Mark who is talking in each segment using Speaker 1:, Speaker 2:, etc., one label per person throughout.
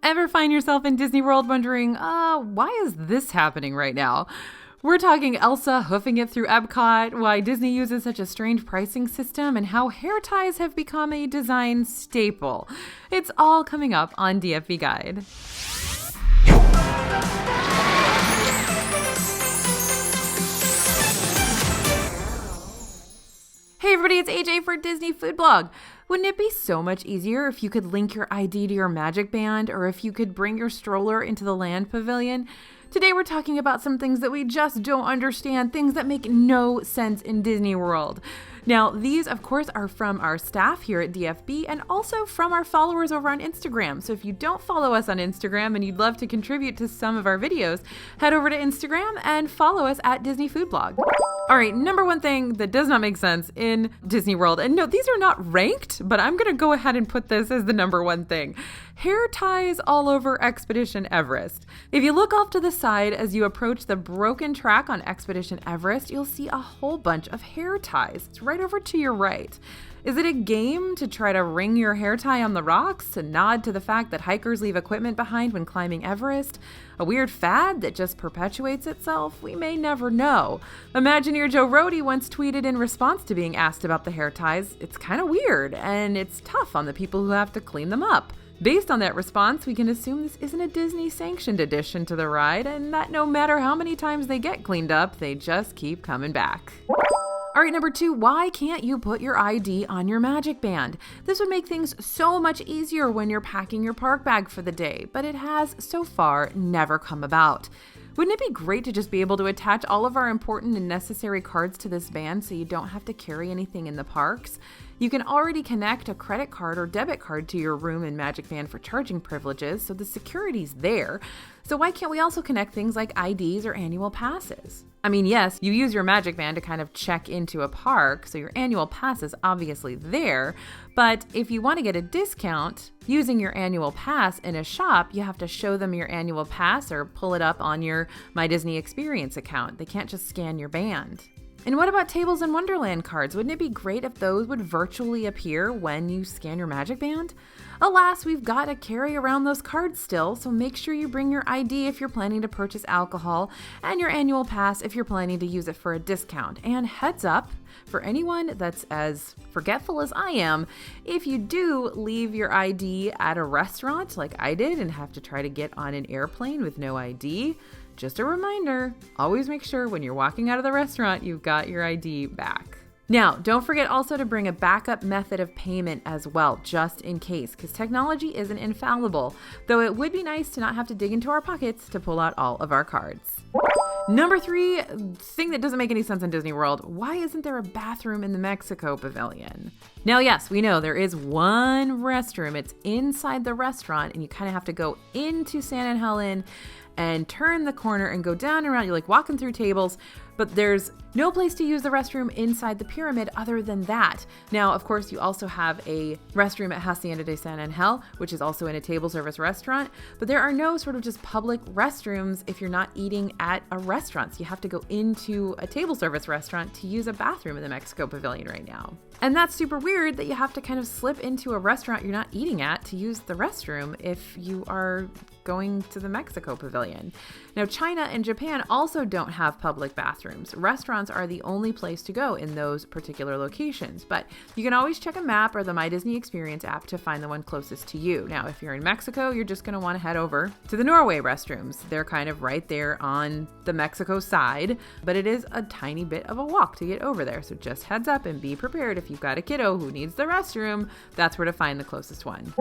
Speaker 1: Ever find yourself in Disney World wondering, why is this happening right now? We're talking Elsa hoofing it through Epcot, why Disney uses such a strange pricing system, and how hair ties have become a design staple. It's all coming up on DFV Guide. Hey everybody, it's AJ for Disney Food Blog. Wouldn't it be so much easier if you could link your ID to your MagicBand, or if you could bring your stroller into the Land Pavilion? Today we're talking about some things that we just don't understand, things that make no sense in Disney World. Now, these, of course, are from our staff here at DFB and also from our followers over on Instagram. So if you don't follow us on Instagram and you'd love to contribute to some of our videos, head over to Instagram and follow us at Disney Food Blog. All right, number one thing that does not make sense in Disney World, and no, these are not ranked, but I'm going to go ahead and put this as the number one thing. Hair ties all over Expedition Everest. If you look off to the side as you approach the broken track on Expedition Everest, you'll see a whole bunch of hair ties. It's right over to your right. Is it a game to try to ring your hair tie on the rocks, to nod to the fact that hikers leave equipment behind when climbing Everest? A weird fad that just perpetuates itself? We may never know. Imagineer Joe Rohde once tweeted in response to being asked about the hair ties, "It's kind of weird, and it's tough on the people who have to clean them up." Based on that response, we can assume this isn't a Disney-sanctioned addition to the ride, and that no matter how many times they get cleaned up, they just keep coming back. All right, number two, why can't you put your ID on your MagicBand? This would make things so much easier when you're packing your park bag for the day, but it has so far never come about. Wouldn't it be great to just be able to attach all of our important and necessary cards to this band so you don't have to carry anything in the parks? You can already connect a credit card or debit card to your room in MagicBand for charging privileges, so the security's there. So why can't we also connect things like IDs or annual passes? I mean, yes, you use your MagicBand to kind of check into a park, so your annual pass is obviously there, but if you want to get a discount using your annual pass in a shop, you have to show them your annual pass or pull it up on your My Disney Experience account. They can't just scan your band. And what about Tables in Wonderland cards? Wouldn't it be great if those would virtually appear when you scan your MagicBand? Alas, we've got to carry around those cards still, so make sure you bring your ID if you're planning to purchase alcohol, and your annual pass if you're planning to use it for a discount. And heads up, for anyone that's as forgetful as I am, if you do leave your ID at a restaurant like I did and have to try to get on an airplane with no ID, just a reminder, always make sure when you're walking out of the restaurant, you've got your ID back. Now, don't forget also to bring a backup method of payment as well, just in case, because technology isn't infallible, though it would be nice to not have to dig into our pockets to pull out all of our cards. Number three, thing that doesn't make any sense in Disney World, why isn't there a bathroom in the Mexico Pavilion? Now, yes, we know there is one restroom. It's inside the restaurant, and you kind of have to go into San Helen and turn the corner and go down and around. You're like walking through tables, but there's no place to use the restroom inside the pyramid other than that. Now, of course, you also have a restroom at Hacienda de San Angel, which is also in a table service restaurant, but there are no sort of just public restrooms if you're not eating at a restaurant. So you have to go into a table service restaurant to use a bathroom in the Mexico Pavilion right now. And that's super weird that you have to kind of slip into a restaurant you're not eating at to use the restroom if you are going to the Mexico Pavilion. Now, China and Japan also don't have public bathrooms. Restaurants are the only place to go in those particular locations, but you can always check a map or the My Disney Experience app to find the one closest to you. Now, if you're in Mexico, you're just going to want to head over to the Norway restrooms. They're kind of right there on the Mexico side, but it is a tiny bit of a walk to get over there. So just heads up and be prepared if you've got a kiddo who needs the restroom, that's where to find the closest one.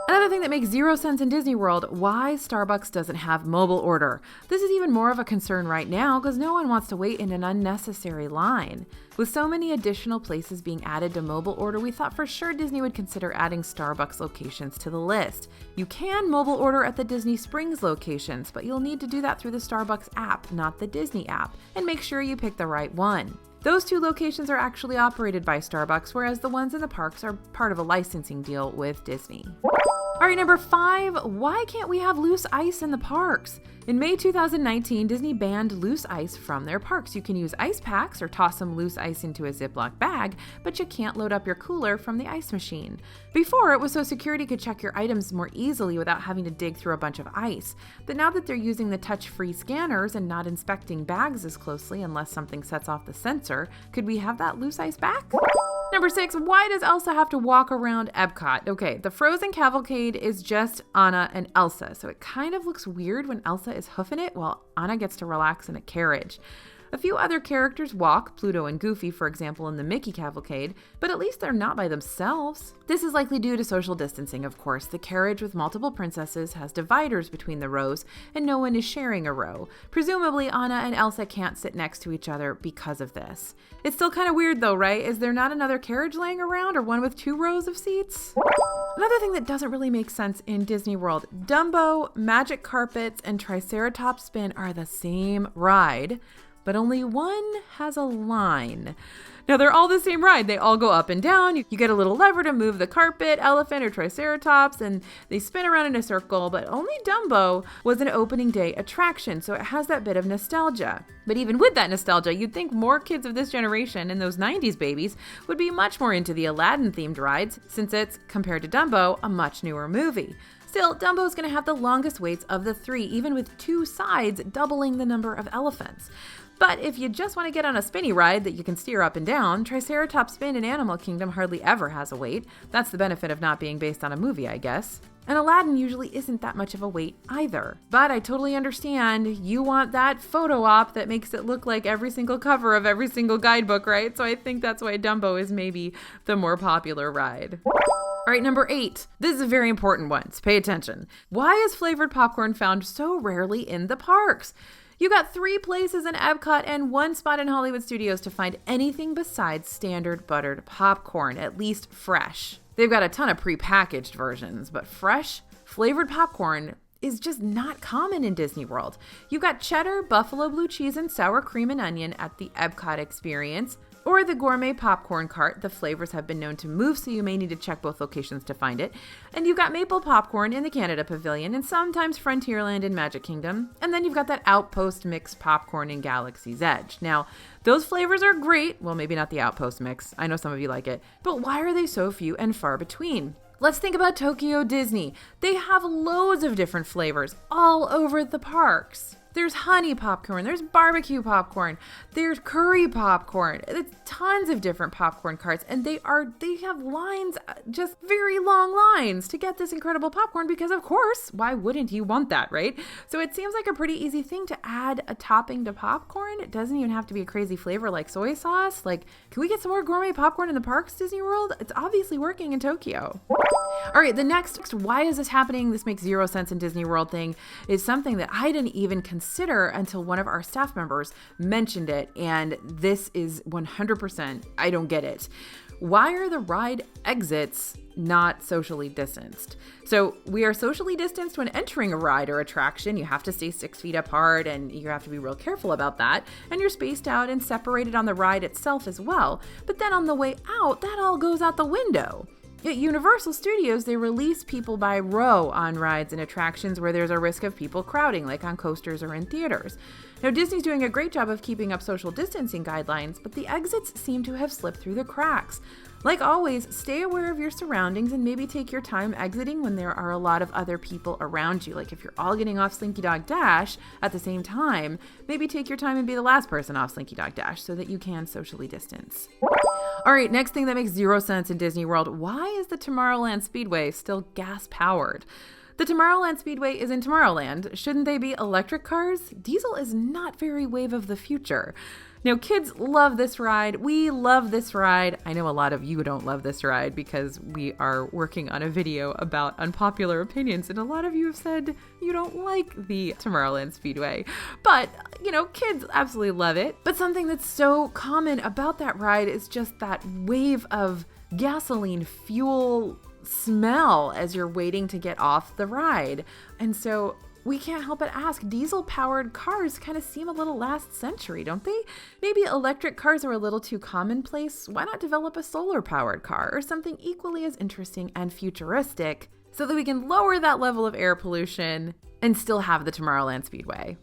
Speaker 1: Another thing that makes zero sense in Disney World, why Starbucks doesn't have mobile order. This is even more of a concern right now because no one wants to wait in an unnecessary line. With so many additional places being added to mobile order, we thought for sure Disney would consider adding Starbucks locations to the list. You can mobile order at the Disney Springs locations, but you'll need to do that through the Starbucks app, not the Disney app, and make sure you pick the right one. Those two locations are actually operated by Starbucks, whereas the ones in the parks are part of a licensing deal with Disney. All right, number 5, why can't we have loose ice in the parks? In May 2019, Disney banned loose ice from their parks. You can use ice packs or toss some loose ice into a Ziploc bag, but you can't load up your cooler from the ice machine. Before, it was so security could check your items more easily without having to dig through a bunch of ice. But now that they're using the touch-free scanners and not inspecting bags as closely unless something sets off the sensor, could we have that loose ice back? Number 6, why does Elsa have to walk around Epcot? Okay, the Frozen cavalcade is just Anna and Elsa, so it kind of looks weird when Elsa is hoofing it while Anna gets to relax in a carriage. A few other characters walk, Pluto and Goofy, for example, in the Mickey cavalcade, but at least they're not by themselves. This is likely due to social distancing, of course. The carriage with multiple princesses has dividers between the rows, and no one is sharing a row. Presumably, Anna and Elsa can't sit next to each other because of this. It's still kind of weird though, right? Is there not another carriage laying around or one with 2 rows of seats? Another thing that doesn't really make sense in Disney World, Dumbo, Magic Carpets, and Triceratops Spin are the same ride, but only one has a line. Now they're all the same ride. They all go up and down. You get a little lever to move the carpet, elephant, or Triceratops, and they spin around in a circle, but only Dumbo was an opening day attraction, so it has that bit of nostalgia. But even with that nostalgia, you'd think more kids of this generation and those 90s babies would be much more into the Aladdin-themed rides, since it's, compared to Dumbo, a much newer movie. Still, Dumbo is going to have the longest waits of the 3, even with 2 sides doubling the number of elephants. But if you just want to get on a spinny ride that you can steer up and down, Triceratops Spin in Animal Kingdom hardly ever has a wait. That's the benefit of not being based on a movie, I guess. And Aladdin usually isn't that much of a wait either. But I totally understand you want that photo op that makes it look like every single cover of every single guidebook, right? So I think that's why Dumbo is maybe the more popular ride. All right, number 8. This is a very important one, so pay attention. Why is flavored popcorn found so rarely in the parks? You got 3 places in Epcot and 1 spot in Hollywood Studios to find anything besides standard buttered popcorn, at least fresh. They've got a ton of prepackaged versions, but fresh, flavored popcorn is just not common in Disney World. You've got cheddar, buffalo blue cheese, and sour cream and onion at the Epcot experience, or the gourmet popcorn cart. The flavors have been known to move, so you may need to check both locations to find it. And you've got maple popcorn in the Canada Pavilion, and sometimes Frontierland in Magic Kingdom. And then you've got that Outpost mixed popcorn in Galaxy's Edge. Now, those flavors are great. Well, maybe not the Outpost mix. I know some of you like it. But why are they so few and far between? Let's think about Tokyo Disney. They have loads of different flavors all over the parks. There's honey popcorn, there's barbecue popcorn, there's curry popcorn. It's tons of different popcorn carts, and they have lines, just very long lines to get this incredible popcorn because, of course, why wouldn't you want that, right? So it seems like a pretty easy thing to add a topping to popcorn. It doesn't even have to be a crazy flavor like soy sauce. Like, can we get some more gourmet popcorn in the parks, Disney World? It's obviously working in Tokyo. All right, the next, why is this happening? This makes zero sense in Disney World thing is something that I didn't even consider until one of our staff members mentioned it. And this is 100%, I don't get it. Why are the ride exits not socially distanced? So we are socially distanced when entering a ride or attraction. You have to stay 6 feet apart and you have to be real careful about that. And you're spaced out and separated on the ride itself as well. But then on the way out, that all goes out the window. At Universal Studios, they release people by row on rides and attractions where there's a risk of people crowding, like on coasters or in theaters. Now, Disney's doing a great job of keeping up social distancing guidelines, but the exits seem to have slipped through the cracks. Like always, stay aware of your surroundings and maybe take your time exiting when there are a lot of other people around you. Like if you're all getting off Slinky Dog Dash at the same time, maybe take your time and be the last person off Slinky Dog Dash so that you can socially distance. All right, next thing that makes zero sense in Disney World. Why is the Tomorrowland Speedway still gas-powered? The Tomorrowland Speedway is in Tomorrowland. Shouldn't they be electric cars? Diesel is not very wave of the future. Now, kids love this ride. We love this ride. I know a lot of you don't love this ride because we are working on a video about unpopular opinions, and a lot of you have said you don't like the Tomorrowland Speedway. But, kids absolutely love it. But something that's so common about that ride is just that wave of gasoline fuel smell as you're waiting to get off the ride. And so we can't help but ask, diesel-powered cars kind of seem a little last century, don't they? Maybe electric cars are a little too commonplace. Why not develop a solar-powered car or something equally as interesting and futuristic? so that we can lower that level of air pollution and still have the Tomorrowland Speedway.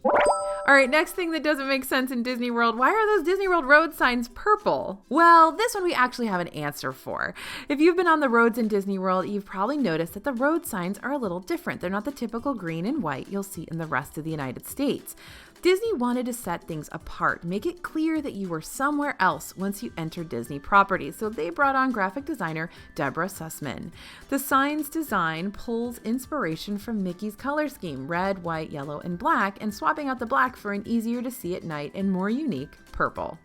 Speaker 1: All right, next thing that doesn't make sense in Disney World, why are those Disney World road signs purple? Well, this one we actually have an answer for. If you've been on the roads in Disney World, you've probably noticed that the road signs are a little different. They're not the typical green and white you'll see in the rest of the United States. Disney wanted to set things apart, make it clear that you were somewhere else once you entered Disney property, so they brought on graphic designer Deborah Sussman. The sign's design pulls inspiration from Mickey's color scheme, red, white, yellow, and black, and swapping out the black for an easier to see at night and more unique purple.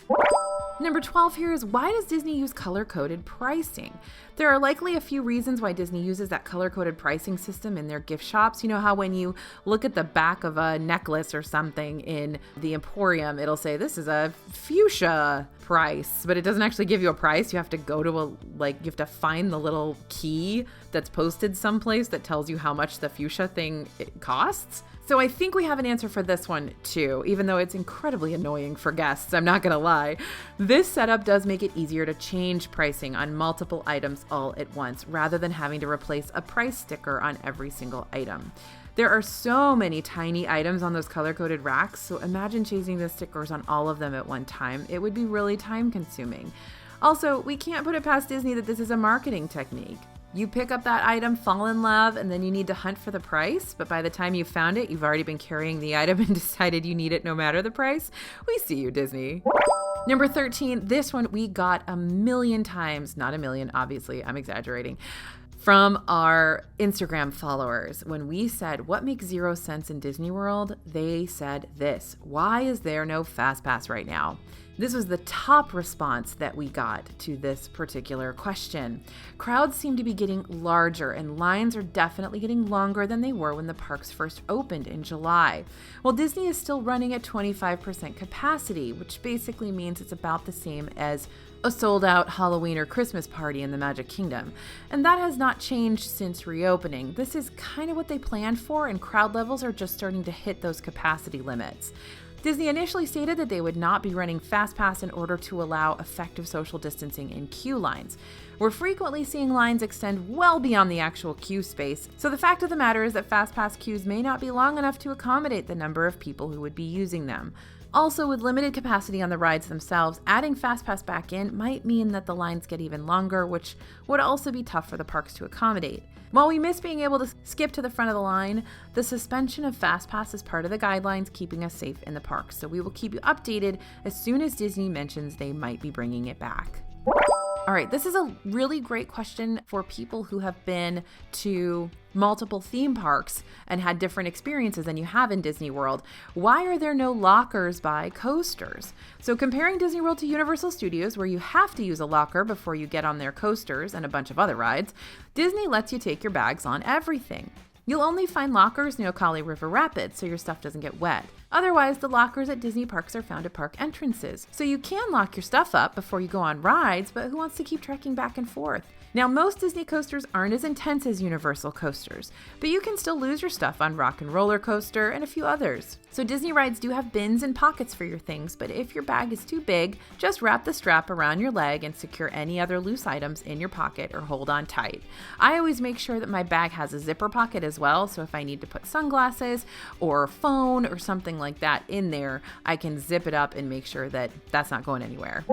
Speaker 1: Number 12 here is, why does Disney use color-coded pricing? There are likely a few reasons why Disney uses that color-coded pricing system in their gift shops. You know how when you look at the back of a necklace or something in the Emporium, it'll say this is a fuchsia price, but it doesn't actually give you a price. You have to go to you have to find the little key that's posted someplace that tells you how much the fuchsia thing costs. So I think we have an answer for this one too, even though it's incredibly annoying for guests, I'm not gonna lie. This setup does make it easier to change pricing on multiple items all at once, rather than having to replace a price sticker on every single item. There are so many tiny items on those color-coded racks, so imagine changing the stickers on all of them at one time. It would be really time-consuming. Also, we can't put it past Disney that this is a marketing technique. You pick up that item, fall in love, and then you need to hunt for the price. But by the time you found it, you've already been carrying the item and decided you need it no matter the price. We see you, Disney. Number 13, this one we got a million times, not a million, obviously, I'm exaggerating, from our Instagram followers. When we said, what makes zero sense in Disney World? They said this: why is there no FastPass right now? This was the top response that we got to this particular question. Crowds seem to be getting larger, and lines are definitely getting longer than they were when the parks first opened in July. Well, Disney is still running at 25% capacity, which basically means it's about the same as a sold-out Halloween or Christmas party in the Magic Kingdom. And that has not changed since reopening. This is kind of what they planned for, and crowd levels are just starting to hit those capacity limits. Disney initially stated that they would not be running FastPass in order to allow effective social distancing in queue lines. We're frequently seeing lines extend well beyond the actual queue space, so the fact of the matter is that FastPass queues may not be long enough to accommodate the number of people who would be using them. Also, with limited capacity on the rides themselves, adding FastPass back in might mean that the lines get even longer, which would also be tough for the parks to accommodate. While we miss being able to skip to the front of the line, the suspension of FastPass is part of the guidelines keeping us safe in the parks, so we will keep you updated as soon as Disney mentions they might be bringing it back. All right, this is a really great question for people who have been to multiple theme parks and had different experiences than you have in Disney World. Why are there no lockers by coasters? So comparing Disney World to Universal Studios, where you have to use a locker before you get on their coasters and a bunch of other rides, Disney lets you take your bags on everything. You'll only find lockers near Kali River Rapids so your stuff doesn't get wet. Otherwise, the lockers at Disney parks are found at park entrances. So you can lock your stuff up before you go on rides, but who wants to keep trekking back and forth? Now, most Disney coasters aren't as intense as Universal coasters, but you can still lose your stuff on Rock and Roller Coaster and a few others. So Disney rides do have bins and pockets for your things, but if your bag is too big, just wrap the strap around your leg and secure any other loose items in your pocket or hold on tight. I always make sure that my bag has a zipper pocket as well, so if I need to put sunglasses or a phone or something like that in there, I can zip it up and make sure that that's not going anywhere.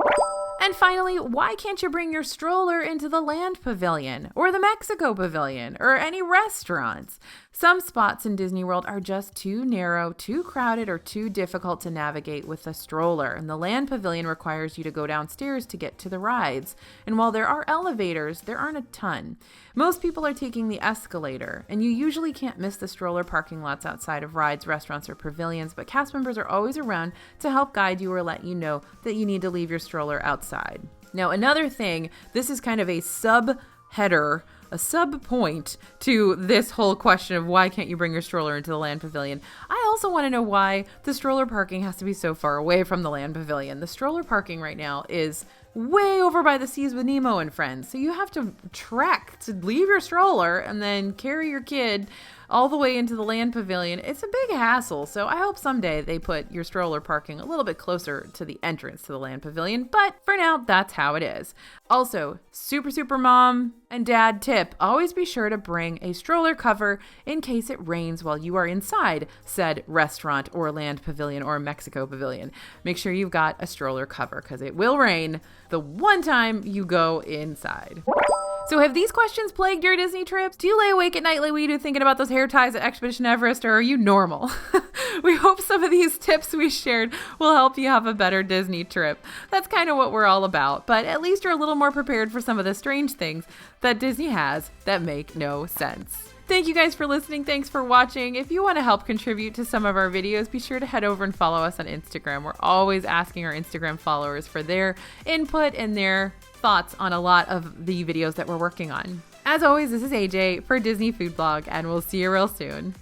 Speaker 1: And finally, why can't you bring your stroller into the Land Pavilion or the Mexico Pavilion or any restaurants? Some spots in Disney World are just too narrow, too crowded, or too difficult to navigate with a stroller, and the Land Pavilion requires you to go downstairs to get to the rides. And while there are elevators, there aren't a ton. Most people are taking the escalator, and you usually can't miss the stroller parking lots outside of rides, restaurants, or pavilions, but cast members are always around to help guide you or let you know that you need to leave your stroller outside. Now, another thing, this is kind of a sub-header, a sub-point to this whole question of why can't you bring your stroller into the Land Pavilion. I also want to know why the stroller parking has to be so far away from the Land Pavilion. The stroller parking right now is way over by the Seas with Nemo and Friends. So you have to trek to leave your stroller and then carry your kid all the way into the Land Pavilion, it's a big hassle, so I hope someday they put your stroller parking a little bit closer to the entrance to the Land Pavilion, but for now, that's how it is. Also, super mom and dad tip, always be sure to bring a stroller cover in case it rains while you are inside said restaurant or Land Pavilion or Mexico Pavilion. Make sure you've got a stroller cover because it will rain the one time you go inside. So have these questions plagued your Disney trips? Do you lay awake at night like we do thinking about those hair ties at Expedition Everest, or are you normal? We hope some of these tips we shared will help you have a better Disney trip. That's kind of what we're all about, but at least you're a little more prepared for some of the strange things that Disney has that make no sense. Thank you guys for listening. Thanks for watching. If you want to help contribute to some of our videos, be sure to head over and follow us on Instagram. We're always asking our Instagram followers for their input and their thoughts on a lot of the videos that we're working on. As always, this is AJ for Disney Food Blog, and we'll see you real soon.